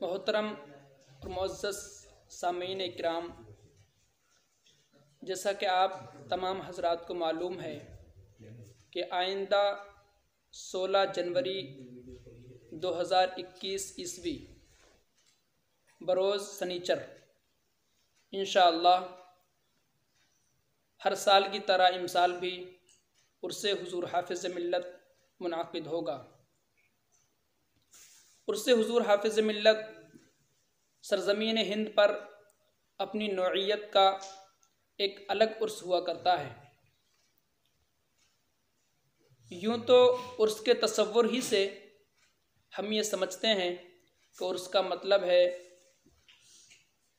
मोहतरम और मुअज़्ज़ज़ सामीन इकराम, जैसा कि आप तमाम हज़रात को मालूम है कि आइंदा 16 जनवरी 2021 ईस्वी बरोज़ सनीचर इंशाअल्लाह हर साल की तरह इमसाल भी उर्से हुज़ूर हाफ़िज़ मिल्लत मुनाक़िद होगा। उर्से हुज़ूर हाफ़िज़ मिल्लत सरज़मीन हिंद पर अपनी नौइयत का एक अलग उर्स हुआ करता है। यूँ तो उर्स के तसव्वुर ही से हम ये समझते हैं कि उर्स का मतलब है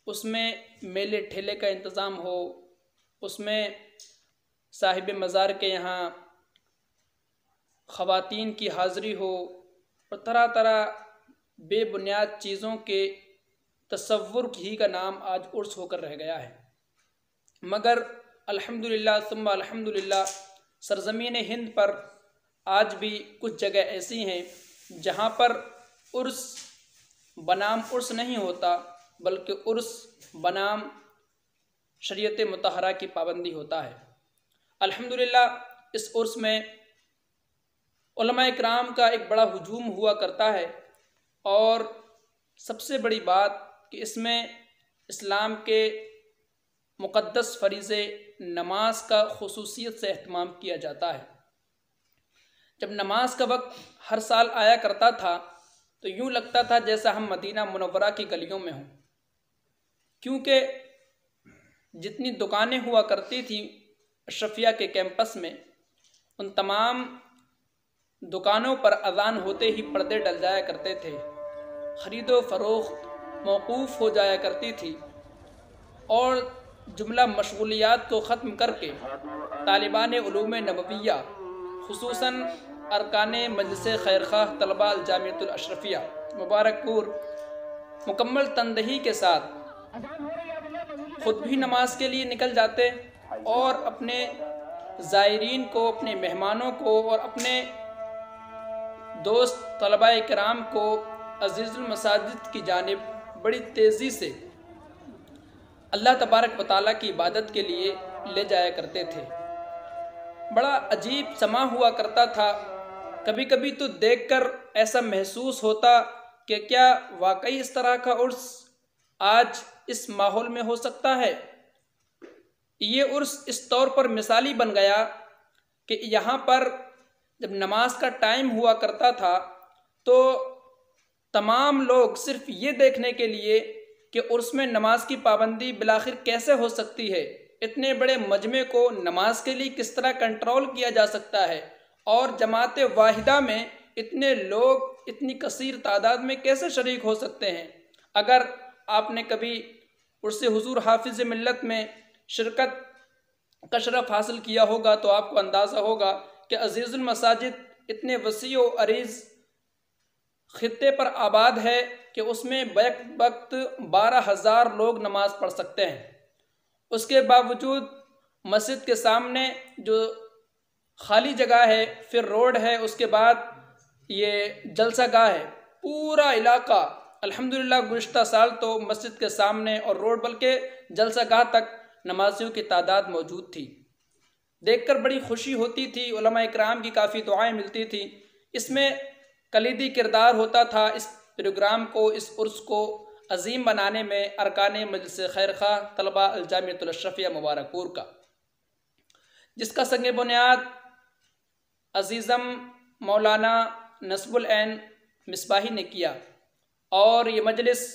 उसमें मेले ठेले का इंतज़ाम हो, उसमें साहिब मज़ार के यहाँ ख़वातीन की हाज़िरी हो और तरह तरह बेबुनियाद चीज़ों के तसव्वुर ही का नाम आज उर्स होकर रह गया है। मगर अल्हम्दुलिल्लाह सुम्मा अल्हम्दुलिल्लाह सरज़मीन हिंद पर आज भी कुछ जगह ऐसी हैं जहाँ पर उर्स बनाम उर्स नहीं होता, बल्कि उर्स बनाम शरीयत मुतहरा की पाबंदी होता है। अल्हम्दुलिल्लाह इस उर्स में उलमाए किराम का एक बड़ा हुजूम हुआ करता है और सबसे बड़ी बात कि इसमें इस्लाम के मुक़द्दस फ़रीज़े नमाज का ख़ुसूसियत से एहतमाम किया जाता है। जब नमाज का वक्त हर साल आया करता था तो यूँ लगता था जैसा हम मदीना मुनव्वरा की गलियों में हों, क्योंकि जितनी दुकानें हुआ करती थी अशरफिया के कैंपस में, उन तमाम दुकानों पर अज़ान होते ही पर्दे डल जाया करते थे, ख़रीदो फ़रोख्त मौकूफ़ हो जाया करती थी और जुमला मशगूलियात को ख़त्म करके तालिबान उलूम नबविया खुसूसन अरकाने मजलिस खैरखाह तलबा अल जामियतुल अशरफिया मुबारकपुर मुकम्मल तंदही के साथ ख़ुद भी नमाज के लिए निकल जाते और अपने ज़ायरीन को, अपने मेहमानों को और अपने दोस्त तलबा किराम को अज़ीज़ुल मसाजिद की जानिब बड़ी तेज़ी से अल्लाह तबारक व तआला की इबादत के लिए ले जाया करते थे। बड़ा अजीब समा हुआ करता था। कभी कभी तो देखकर ऐसा महसूस होता कि क्या वाकई इस तरह का उर्स आज इस माहौल में हो सकता है। ये उर्स इस तौर पर मिसाली बन गया कि यहाँ पर जब नमाज का टाइम हुआ करता था तो तमाम लोग सिर्फ ये देखने के लिए कि उर्स में नमाज की पाबंदी बिलाखिर कैसे हो सकती है, इतने बड़े मजमे को नमाज के लिए किस तरह कंट्रोल किया जा सकता है और जमात वाहिदा में इतने लोग इतनी कसीर तादाद में कैसे शरीक हो सकते हैं। अगर आपने कभी उर्स हुजूर हाफिज़ मिल्लत में शिरकत का शरफ हासिल किया होगा तो आपको अंदाज़ा होगा कि अज़ीज़ुल मसाजिद इतने वसी व अरीज़ खित्ते पर आबाद है कि उसमें बैक वक्त 12,000 लोग नमाज पढ़ सकते हैं। उसके बावजूद मस्जिद के सामने जो खाली जगह है, फिर रोड है, उसके बाद ये जलसा गाह है, पूरा इलाका अल्हम्दुलिल्लाह गुज़िश्ता साल तो मस्जिद के सामने और रोड बल्कि जलसा गाह तक नमाजियों की तादाद मौजूद थी। देखकर बड़ी खुशी होती थी, उलमा इकराम की काफ़ी दुआएं मिलती थी। इसमें कलीदी किरदार होता था इस प्रोग्राम को, इस उर्स को अजीम बनाने में अरकाने मजलिस खैरखाह तलबा अल जामियतुल अशरफिया मुबारकपुर का, जिसका संग बुनियाद अजीज़म मौलाना नस्बुल ऐन मिसबाही ने किया और ये मजलिस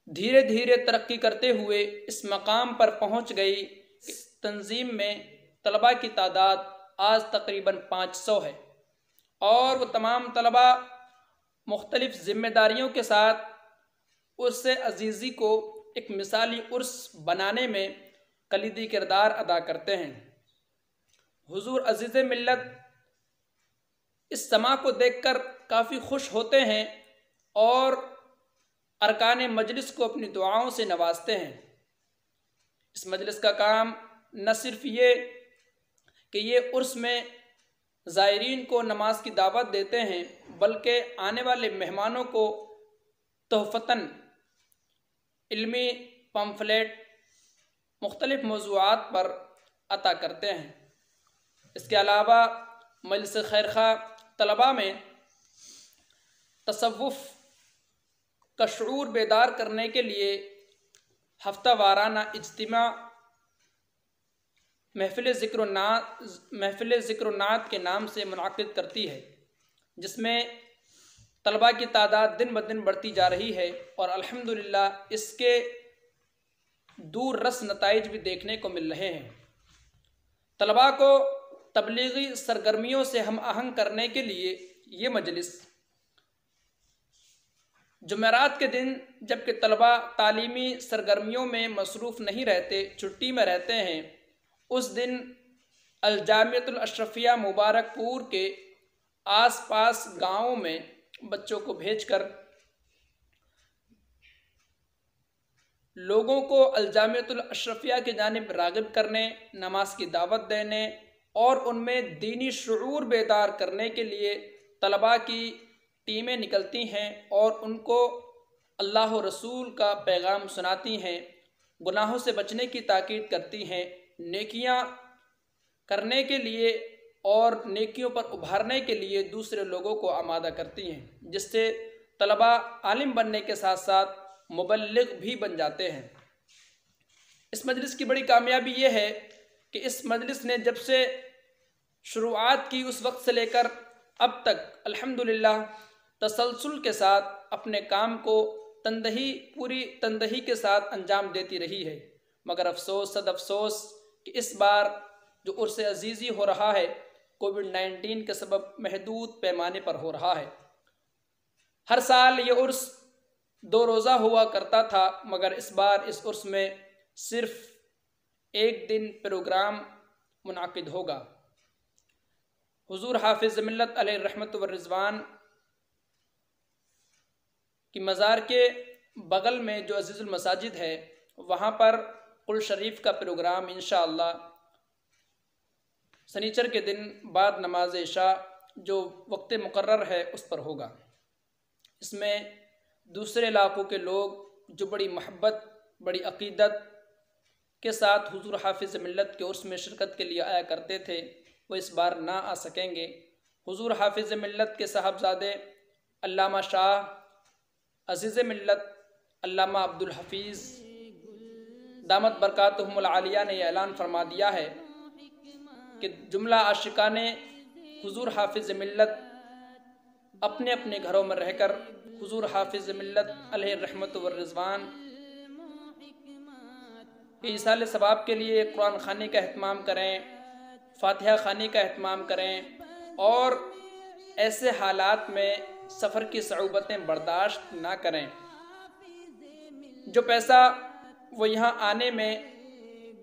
धीरे धीरे तरक्की करते हुए इस मकाम पर पहुँच गई कि तंजीम में तलबा की तादाद आज तकरीबन 500 है और वो तमाम तलबा मुख्तलिफ़ ज़िम्मेदारियों के साथ उर्स अज़ीज़ी को एक मिसाली उर्स बनाने में कलीदी किरदार अदा करते हैं। हुज़ूर अज़ीज़ मिल्लत इस समा को देखकर काफ़ी खुश होते हैं और अरकान मजलिस को अपनी दुआओं से नवाजते हैं। इस मजलिस का काम न सिर्फ ये कि ये उर्स में ज़ायरीन को नमाज की दावत देते हैं, बल्कि आने वाले मेहमानों को तोहफ़तन इल्मी पम्फलेट मुख्तलिफ़ मौज़ूआत पर अता करते हैं। इसके अलावा मजलिस खैरखा तलबा में तसव्वुफ़ का शऊर बेदार करने के लिए हफ्ता वाराना इज्तिमा महफ़िल ज़िक्र नात के नाम से मुनाक़िद करती है, जिसमें तलबा की तादाद दिन ब दिन बढ़ती जा रही है और अल्हम्दुलिल्लाह इसके दूर रस नताइज भी देखने को मिल रहे हैं। तलबा को तबलीगी सरगर्मियों से हम आहंग करने के लिए ये मजलिस जुमेरात के दिन, जबकि तलबा तालीमी सरगर्मियों में मसरूफ़ नहीं रहते, छुट्टी में रहते हैं, उस दिन अल-जामियतुल अशरफिया मुबारकपुर के आसपास गाँवों में बच्चों को भेजकर लोगों को अल-जामियतुल अशरफिया की जानिब राग़िब करने, नमाज की दावत देने और उनमें दीनी शऊर बेदार करने के लिए तलबा की टीमें निकलती हैं और उनको अल्लाह और रसूल का पैगाम सुनाती हैं, गुनाहों से बचने की ताकीद करती हैं, नेकियां करने के लिए और नेकियों पर उभारने के लिए दूसरे लोगों को आमादा करती हैं, जिससे तलबा आलिम बनने के साथ साथ मुबल्लिग भी बन जाते हैं। इस मजलिस की बड़ी कामयाबी ये है कि इस मजलिस ने जब से शुरुआत की उस वक्त से लेकर अब तक अल्हम्दुलिल्लाह तसलसल के साथ अपने काम को पूरी तंदही के साथ अंजाम देती रही है। मगर अफसोस सद अफसोस कि इस बार जो उर्स अजीज़ी हो रहा है कोविड-19 के सबब महदूद पैमाने पर हो रहा है। हर साल ये उर्स 2 रोज़ा हुआ करता था, मगर इस बार इस उर्स में सिर्फ 1 दिन प्रोग्राम मुनाकिद होगा। हुजूर हाफिज़ मिल्लत अलैहि रहमत व रिज़वान की मज़ार के बगल में जो अज़ीज़ुल मसाजिद है, वहाँ पर कुल शरीफ का प्रोग्राम इंशाअल्लाह सनीचर के दिन बाद नमाज इशा जो वक्त मुकर्रर है उस पर होगा। इसमें दूसरे इलाक़ों के लोग जो बड़ी महब्बत, बड़ी अक़ीदत के साथ हुजूर हाफिज़ मिल्लत के उर्स में शिरकत के लिए आया करते थे, वो इस बार ना आ सकेंगे। हुजूर हाफिज़ मिल्लत के साहबजादे अल्लामा शाह अज़ीज़ मिल्लत अल्लामा अब्दुल हफ़ीज़ दामत बरकातुहुमुल आलिया ने ऐलान फरमा दिया है कि जुमला आशिकाने हुजूर हाफिज़ मिल्लत अपने अपने घरों में रहकर हुजूर हाफिज़ मिल्लत अलैहि रहमत व रिज़वान के इसाले सवाब के लिए कुरान ख़ानी का एहतमाम करें, फातिहा ख़ानी का एहतमाम करें और ऐसे हालात में सफ़र की सऊबतें बर्दाश्त ना करें। जो पैसा वो यहाँ आने में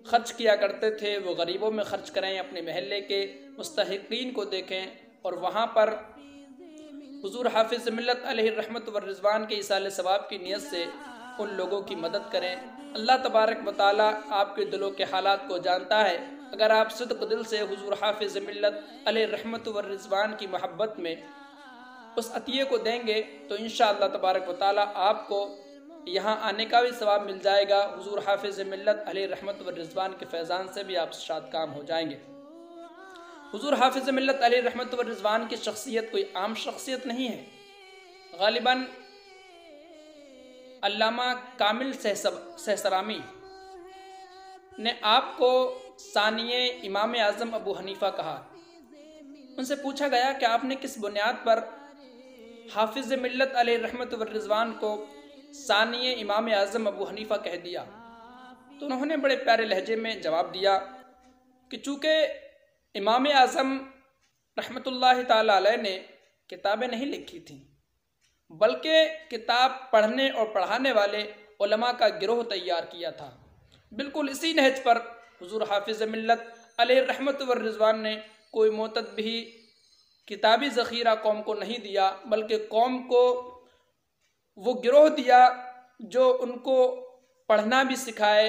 ख़र्च किया करते थे वो गरीबों में ख़र्च करें, अपने महल्ले के मुस्तहिक़ीन को देखें और वहाँ पर हुजूर हाफिज़ मिल्लत अलैहि रहमत व रिज़वान के इसाले सवाब की नीयत से उन लोगों की मदद करें। अल्लाह तबारक व तआला आपके दिलों के हालात को जानता है। अगर आप सिद्क़ दिल से हुजूर हाफिज़ मिल्लत अलैहि रहमत व रिज़वान की मोहब्बत में उस अतिये को देंगे तो इंशाअल्लाह तबारक व तआला आपको यहाँ आने का भी सवाब मिल जाएगा। हुजूर हाफिज़ मिल्लत अलैहि रहमत व रिज़वान के फैज़ान से भी आप शाद काम हो जाएंगे। हुजूर हाफिज़ मिल्लत अलैहि रहमत व रिज़वान की शख्सियत कोई आम शख्सियत नहीं है। गालिबन अल्लामा कामिल सहसरामी ने आपको सानिए इमाम आज़म अबू हनीफ़ा कहा। उनसे पूछा गया कि आपने किस बुनियाद पर हाफिज़ मिल्लत अलैहि रहमत व रिज़वान को सानिए इमाम आज़म अबू हनीफ़ा कह दिया, तो उन्होंने बड़े प्यारे लहजे में जवाब दिया कि चूँकि इमाम आज़म रहमतुल्लाहि ताला अलैह ने किताबें नहीं लिखी थीं, बल्कि किताब पढ़ने और पढ़ाने वाले उलमा का गिरोह तैयार किया था। बिल्कुल इसी नहज पर हुजूर हाफिज़ मिल्लत अलैहि रहमत व रिज़वान ने कोई मोतदबी किताबी ज़ख़ीरा कौम को नहीं दिया, बल्कि कौम को वो गिरोह दिया जो उनको पढ़ना भी सिखाए,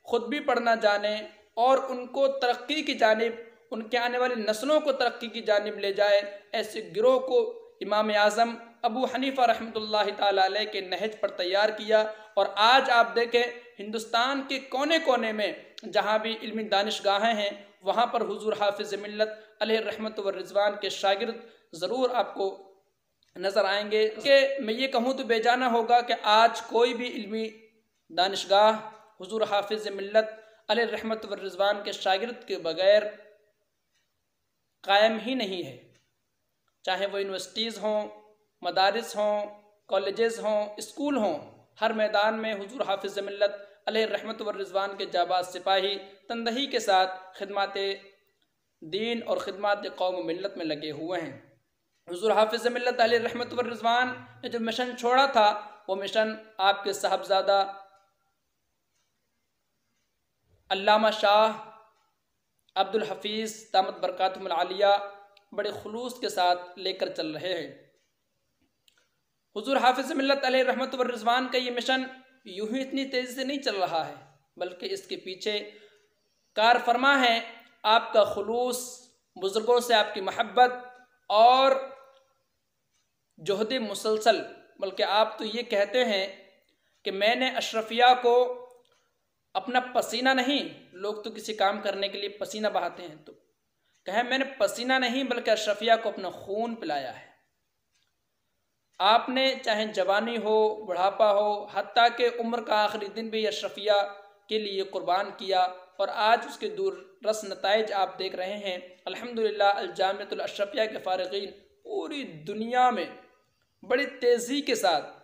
ख़ुद भी पढ़ना जाने और उनको तरक्की की जानिब उनके आने वाली नस्लों को तरक्की की जानिब ले जाए। ऐसे गिरोह को इमाम आज़म अबू हनीफ़ा रहमतुल्लाहि ताला अलैह के नहज पर तैयार किया। और आज आप देखें हिंदुस्तान के कोने कोने में जहाँ भी इल्मी दानिशगाहें हैं वहाँ पर हुजूर हाफिज़ मिल्लत अलैहि रहमत व रिज़वान के शागिर्द ज़रूर आपको नज़र आएंगे। कि मैं ये कहूँ तो बेजाना होगा कि आज कोई भी इल्मी दानिशगाह हुजूर हाफिज़ मिल्लत अलैहि रहमत व रिज़वान के शागिर्द के बग़ैर कायम ही नहीं है। चाहे वो यूनिवर्सिटीज़ हों, मदारिस हों, कॉलेजेस हों, स्कूल हों, हर मैदान में हुजूर हाफिज़ मिल्लत अलैहि रहमत व रिज़वान के जाबाज सिपाही तंदही के साथ खिदमत दीन और खिदमत कौम मिल्लत में लगे हुए हैं। हुजूर हाफिज़ मिल्लत अलैहि रहमत व रिज़वान ने जो मिशन छोड़ा था वो मिशन आपके साहबजादा अल्लामा शाह अब्दुल हफीज़ दामत बरकातुहुल आलिया बड़े खुलूस के साथ लेकर चल रहे हैं। हुजूर हाफिज़ मिल्लत अलैहि रहमत व रिज़वान का ये मिशन यूं ही इतनी तेज़ी से नहीं चल रहा है, बल्कि इसके पीछे कार फरमा है आपका खुलूस, बुज़ुर्गों से आपकी महब्बत और जोहद मुसलसल। बल्कि आप तो ये कहते हैं कि मैंने अशरफिया को अपना पसीना नहीं, लोग तो किसी काम करने के लिए पसीना बहाते हैं, तो कहें मैंने पसीना नहीं बल्कि अशरफिया को अपना खून पिलाया है। आपने चाहे जवानी हो, बुढ़ापा हो, हत्ता के उम्र का आखिरी दिन भी अशरफिया के लिए कुर्बान किया। और आज उसके दूररस नताइज आप देख रहे हैं। अल्हम्दुलिल्लाह अल-जामिअतुल अशरफिया के फ़ारिग़ीन पूरी दुनिया में बड़ी तेज़ी के साथ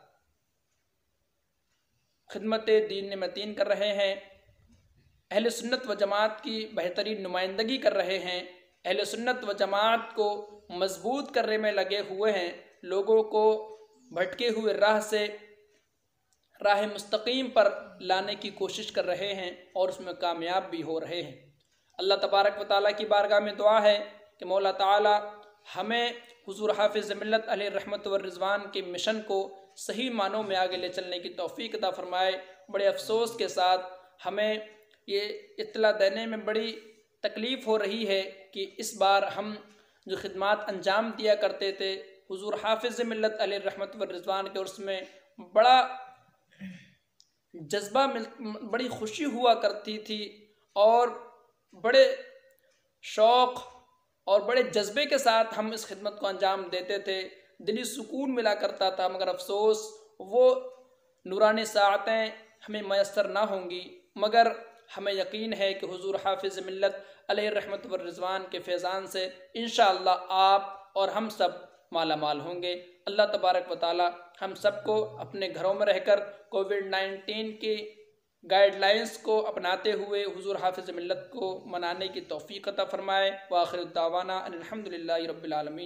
खिदमत दीन मतीन कर रहे हैं, अहले सुन्नत व जमात की बेहतरीन नुमाइंदगी कर रहे हैं, अहले सुन्नत व जमात को मजबूत करने में लगे हुए हैं, लोगों को भटके हुए राह से राह मुस्तकीम पर लाने की कोशिश कर रहे हैं और उसमें कामयाब भी हो रहे हैं। अल्लाह तबारक व तआला की बारगाह में दुआ है कि मौला ताला हमें हुजूर हाफिज़ मिल्लत अलैहि रहमत व रिज़वान के मिशन को सही मानों में आगे ले चलने की तौफ़ीक़ अता फ़रमाए। बड़े अफ़सोस के साथ हमें ये इत्तला देने में बड़ी तकलीफ़ हो रही है कि इस बार हम जो खिदमात अंजाम दिया करते थे हुजूर हाफिज़ मिल्लत अलैहि रहमत व रिज़वान के, उसमें बड़ा जज्बा बड़ी खुशी हुआ करती थी और बड़े शौक़ और बड़े जज्बे के साथ हम इस खिदमत को अंजाम देते थे, दिली सुकून मिला करता था। मगर अफसोस वो नूरानी साअतें हमें मैसर ना होंगी, मगर हमें यकीन है कि हुजूर हाफिज़ मिल्लत अलैहि रहमत व रिज़वान के फैज़ान से इंशाअल्लाह आप और हम सब माला माल होंगे। अल्लाह तबारक व तआला हम सबको अपने घरों में रहकर कोविड-19 की गाइडलाइंस को अपनाते हुए हुजूर हाफिज़ मिल्लत को मनाने की तौफ़ीक़ अता फ़रमाए। व आखिर दावाना अनिल हम्दुलिल्लाहि रब्बिल आलमीन।